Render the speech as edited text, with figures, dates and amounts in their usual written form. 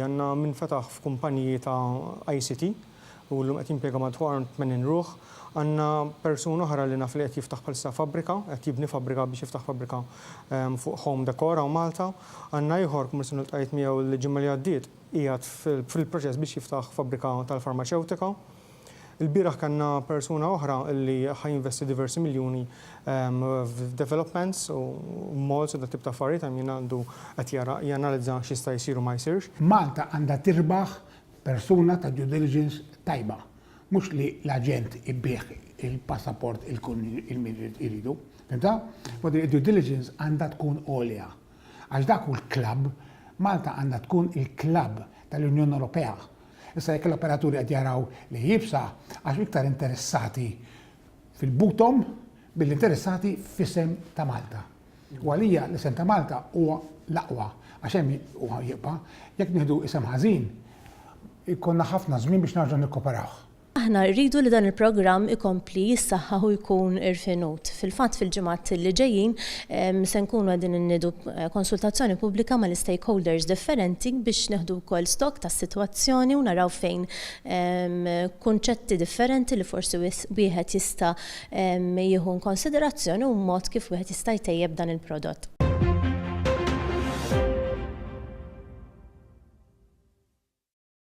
għandna min fetaħ f'kumpaniji ta' ICT u l-lum qed jimpjega madwar 80 ruħ. Għandna persuna oħra li naf li qed jiftaħ bħalissa fabbrika, qed jibni fabbrika biex jiftaħ fabbrika fuq home decor u Malta. Għandna ieħor kummerċjal ltqajt miegħu l-ġimgħa li għaddiet qiegħed fil-proċess biex jiftaħ fabbrika tal-farmaceutika. Il-bieraħ kellna persuna oħra li ħajinvesti diversi miljuni f'developments u malls u dat tip ta' affarijiet hemm għandu qed janalizza x'jista' jsir u ma jsirx. Malta għandha tirbaħ persuna ta' due diligence tajba. Mux li l-aġent ibbieħ il-passaport il-min iridu. Fimta? Due diligence għandha tkun għolja. Għax dak u l-klab, Malta għandha tkun il-klab tal-Unjoni Ewropea. Issa jekk l-operaturi qed jaraw li jibsa għax iktar interessati fil-butom bil-interessati f'isem ta' Malta. U għalija l-isem ta' Malta huwa l-aqwa għax hemm huwa jibqa' jekk nieħdu isem ħażin ikonna ħafna żmien biex narġgħu nikkooperaw. Aħna rridu li dan il-programm ikompli jissaħħaħ u jkun irfinut. Fil-fatt fil-ġimgħat li ġejjin se nkunu qegħdin innidu konsultazzjoni pubblika mal-stakeholders differenti biex neħdu wkoll stok tas-sitwazzjoni u naraw fejn kunċetti differenti li forsi wieħed jista' jieħu konsiderazzjoni u mod kif wieħed jista' jtejjeb dan il-prodott.